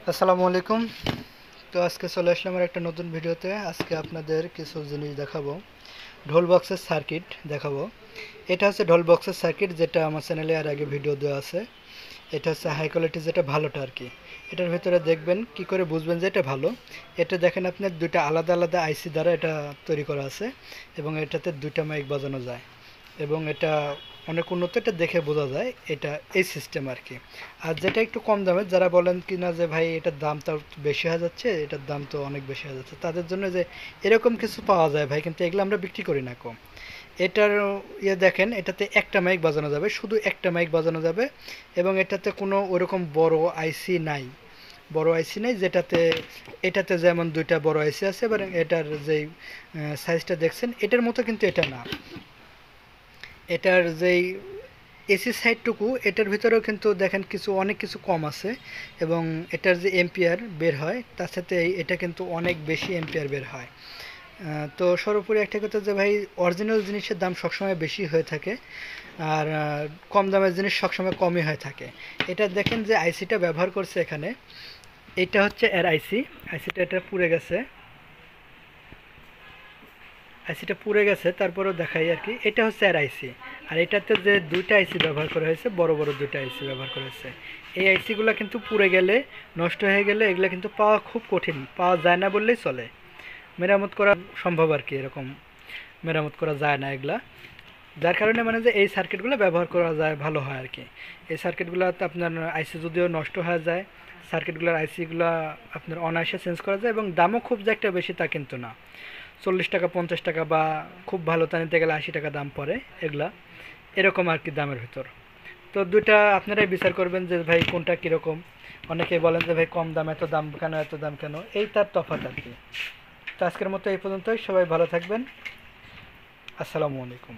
আসসালামু আলাইকুম। তো আজকে চলে আসলাম আমার একটা নতুন ভিডিওতে। আজকে আপনাদের কিছু জিনিস দেখাবো। ঢোল বক্সের সার্কিট দেখাবো। এটা হচ্ছে ঢোল বক্সের সার্কিট, যেটা আমার চ্যানেলে আর আগে ভিডিও দেওয়া আছে। এটা হচ্ছে হাই কোয়ালিটি, যেটা ভালোটা আর কি। এটার ভিতরে দেখবেন কি করে বুঝবেন যে এটা ভালো। এটা দেখেন, আপনার দুইটা আলাদা আলাদা আইসি দ্বারা এটা তৈরি করা আছে এবং এটাতে দুইটা মাইক বাজানো যায় এবং এটা অনেক উন্নত। এটা দেখে বোঝা যায় এটা এই সিস্টেম আর কি। আর যেটা একটু কম দামে, যারা বলেন কি না যে ভাই এটার দাম তো বেশি হয়ে যাচ্ছে, এটার দাম তো অনেক বেশি হয়ে যাচ্ছে, তাদের জন্য যে এরকম কিছু পাওয়া যায় ভাই, কিন্তু এগুলো আমরা বিক্রি করি না কম। এটার দেখেন, এটাতে একটা মাইক বাজানো যাবে, শুধু একটা মাইক বাজানো যাবে এবং এটাতে কোনো ওরকম বড় আইসি নাই। বড় আইসি নাই যেটাতে, এটাতে যেমন দুইটা বড় আইসি আছে, এবার এটার যেই সাইজটা দেখছেন এটার মতো কিন্তু এটা না। এটার যেই এসি সাইডটুকু, এটার ভিতরেও কিন্তু দেখেন কিছু অনেক কিছু কম আছে এবং এটার যে এম্পিয়ার বের হয় তার সাথে এটা কিন্তু অনেক বেশি এম্পিয়ার বের হয়। তো সর্বোপরি একটা কথা যে ভাই, অরিজিনাল জিনিসের দাম সবসময় বেশি হয়ে থাকে আর কম দামের জিনিস সবসময় কমই হয়ে থাকে। এটা দেখেন যে আইসিটা ব্যবহার করছে এখানে, এটা হচ্ছে এর আইসি। আইসিটা এটা পুড়ে গেছে, আইসিটা পুড়ে গেছে, তারপরেও দেখাই আর কি। এটা হচ্ছে আর আইসি, আর এটাতে যে দুইটা আইসি ব্যবহার করা হয়েছে, বড় বড় দুইটা আইসি ব্যবহার করা হয়েছে। এই আইসিগুলো কিন্তু পুড়ে গেলে, নষ্ট হয়ে গেলে এগুলো কিন্তু পাওয়া খুব কঠিন, পাওয়া যায় না বললেই চলে। মেরামত করা সম্ভব আর কি, এরকম মেরামত করা যায় না এগুলা। যার কারণে মানে যে এই সার্কিটগুলো ব্যবহার করা যায়, ভালো হয় আর কি। এই সার্কিটগুলোতে আপনার আইসি যদিও নষ্ট হয়ে যায়, সার্কিটগুলোর আইসিগুলো আপনার অনায়াসে চেঞ্জ করা যায় এবং দামও খুব যে একটা বেশি তা কিন্তু না। 40 টাকা 50 টাকা বা খুব ভালো তা নিতে গেলে 80 টাকা দাম পড়ে এগুলা, এরকম আর কি দামের ভিতর। তো দুইটা আপনারাই বিচার করবেন যে ভাই কোনটা কীরকম। অনেকেই বলেন যে ভাই কম দাম, এত দাম কেন, এত দাম কেন, এই তার তফাৎ আর কি। তো আজকের মতো এই পর্যন্তই, সবাই ভালো থাকবেন। আসসালামু আলাইকুম।